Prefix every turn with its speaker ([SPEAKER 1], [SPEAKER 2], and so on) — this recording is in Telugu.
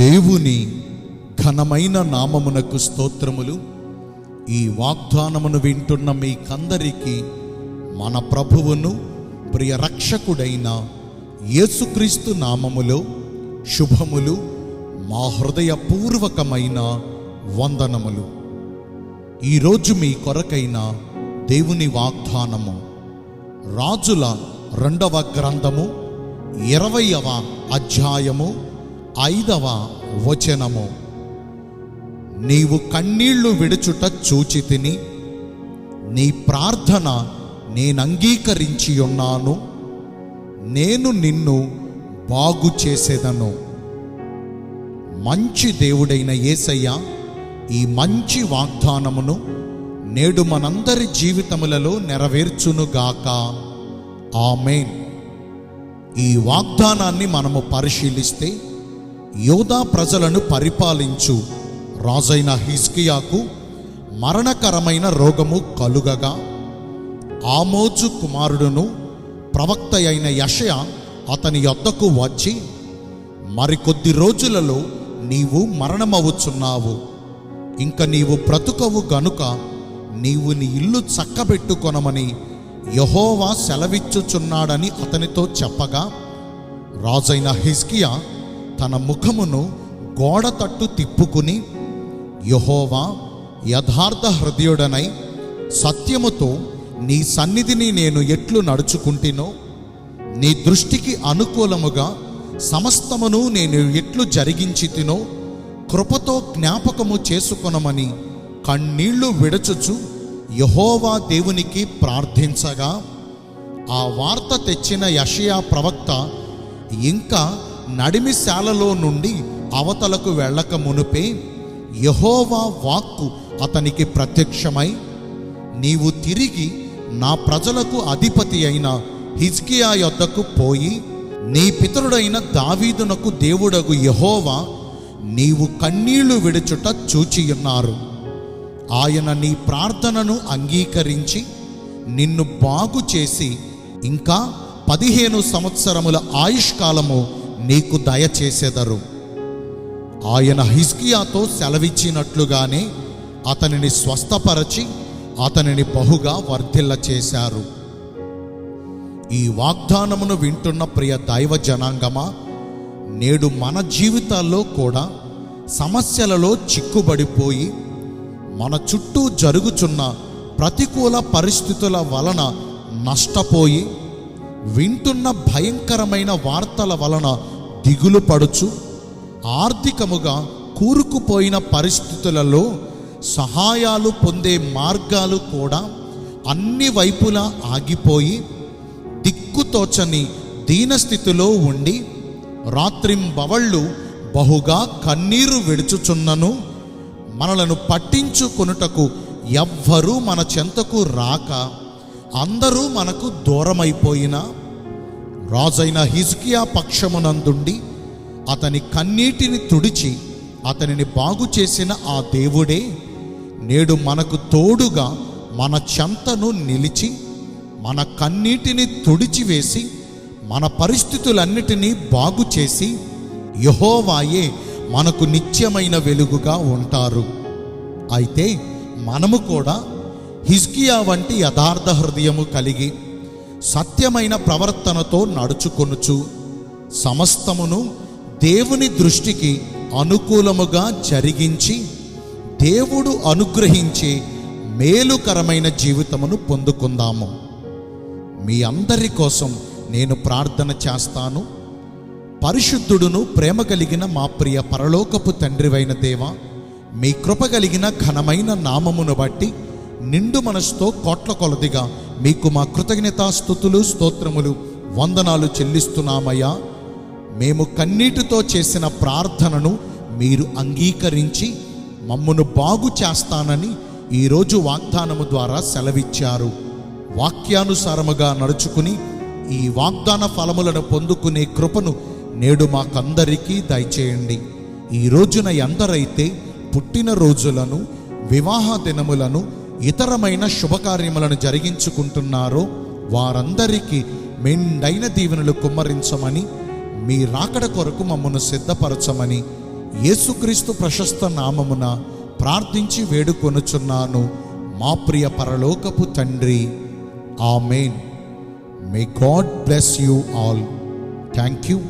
[SPEAKER 1] దేవుని ఘనమైన నామమునకు స్తోత్రములు. ఈ వాగ్దానమును వింటున్న మీకందరికీ మన ప్రభువును ప్రియ రక్షకుడైన యేసుక్రీస్తు నామములో శుభములు, మా హృదయపూర్వకమైన వందనములు. ఈరోజు మీ కొరకైన దేవుని వాగ్దానము రాజుల 2వ గ్రంథము 20వ అధ్యాయము 5వ వచనము. నీవు కన్నీళ్లు విడుచుట చూచితిని, నీ ప్రార్థన నేనంగీకరించి ఉన్నాను, నేను నిన్ను బాగు చేసేదను. మంచి దేవుడైన యేసయ్య ఈ మంచి వాగ్దానమును నేడు మనందరి జీవితములలో నెరవేర్చునుగాక. ఆమేన్. ఈ వాగ్దానాన్ని మనము పరిశీలిస్తే, యోధా ప్రజలను పరిపాలించు రాజైన హిజ్కియాకు మరణకరమైన రోగము కలుగగా, ఆమోజు కుమారుడును ప్రవక్త అయిన యెషయా అతని యొద్దకు వచ్చి, మరికొద్ది రోజులలో నీవు మరణమవుచున్నావు, ఇంక నీవు బ్రతుకవు గనుక నీవు నీ ఇల్లు చక్కబెట్టుకొనమని యెహోవా సెలవిచ్చుచున్నాడని అతనితో చెప్పగా, రాజైన హిజ్కియా తన ముఖమును గోడ తట్టు తిప్పుకుని, యెహోవా యథార్థ హృదయుడనై సత్యముతో నీ సన్నిధిని నేను ఎట్లు నడుచుకుంటినో, నీ దృష్టికి అనుకూలముగా సమస్తమును నేను ఎట్లు జరిగించితినో కృపతో జ్ఞాపకము చేసుకొనమని కన్నీళ్లు విడచుచు యెహోవా దేవునికి ప్రార్థించగా, ఆ వార్త తెచ్చిన యెషయా ప్రవక్త ఇంకా నడిమిశాలలో నుండి అవతలకు వెళ్ళక మునుపే యెహోవా వాక్కు అతనికి ప్రత్యక్షమై, నీవు తిరిగి నా ప్రజలకు అధిపతి అయిన హిజ్కియా యొద్దకు పోయి, నీ పితరుడైన దావీదునకు దేవుడగు యెహోవా నీవు కన్నీళ్లు విడుచుట చూచియున్నారు, ఆయన నీ ప్రార్థనను అంగీకరించి నిన్ను బాగు చేసి ఇంకా 15 సంవత్సరముల ఆయుష్కాలము నీకు దయచేసెదరు. ఆయన హిజ్కియాతో సెలవిచ్చినట్లుగానే అతనిని స్వస్థపరచి అతనిని బహుగా వర్ధిల్ల చేశారు. ఈ వాగ్దానమును వింటున్న ప్రియ దైవ జనాంగమా, నేడు మన జీవితాల్లో కూడా సమస్యలలో చిక్కుబడిపోయి మన చుట్టూ జరుగుచున్న ప్రతికూల పరిస్థితుల వలన నష్టపోయి, వింటున్న భయంకరమైన వార్తల వలన దిగులు పడుచు, ఆర్థికముగా కూరుకుపోయిన పరిస్థితులలో సహాయాలు పొందే మార్గాలు కూడా అన్ని వైపులా ఆగిపోయి, దిక్కుతోచని దీనస్థితిలో ఉండి రాత్రింబవళ్ళు బహుగా కన్నీరు విడుచుచున్నను మనలను పట్టించుకొనుటకు ఎవ్వరూ మన చెంతకు రాక అందరూ మనకు దూరమైపోయినా, రాజైన హిజ్కియా పక్షమునందుండి అతని కన్నీటిని తుడిచి అతనిని బాగు చేసిన ఆ దేవుడే నేడు మనకు తోడుగా మన చెంతను నిలిచి మన కన్నీటిని తుడిచివేసి మన పరిస్థితులన్నిటినీ బాగు చేసి యెహోవాయే మనకు నిత్యమైన వెలుగుగా ఉంటారు. అయితే మనము కూడా హిజ్కియా వంటి యథార్థ హృదయము కలిగి సత్యమైన ప్రవర్తనతో నడుచుకొనుచు సమస్తమును దేవుని దృష్టికి అనుకూలముగా జరిగించి దేవుడు అనుగ్రహించే మేలుకరమైన జీవితమును పొందుకుందాము. మీ అందరి కోసం నేను ప్రార్థన చేస్తాను. పరిశుద్ధుడును ప్రేమ కలిగిన మా ప్రియ పరలోకపు తండ్రివైన దేవా, మీ కృప కలిగిన ఘనమైన నామమును బట్టి నిండు మనసుతో కోట్ల కొలదిగా మీకు మా కృతజ్ఞతాస్తుతులు, స్తోత్రములు, వందనాలు చెల్లిస్తున్నామయ్యా. మేము కన్నీటితో చేసిన ప్రార్థనను మీరు అంగీకరించి మమ్మను బాగు చేస్తానని ఈరోజు వాగ్దానము ద్వారా సెలవిచ్చారు. వాక్యానుసారముగా నడుచుకుని ఈ వాగ్దాన ఫలములను పొందుకునే కృపను నేడు మాకందరికీ దయచేయండి. ఈ రోజున ఎందరైతే పుట్టినరోజులను, వివాహ దినములను, ఇతరమైన శుభకార్యములను జరిగించుకుంటున్నారో వారందరికీ మెండైన దీవెనలు కుమ్మరించమని, మీ రాకడ కొరకు మమ్మను సిద్ధపరచమని యేసుక్రీస్తు ప్రశస్త నామమున ప్రార్థించి వేడుకొనుచున్నాను మా ప్రియ పరలోకపు తండ్రి. ఆమేన్. May God bless you all. Thank you.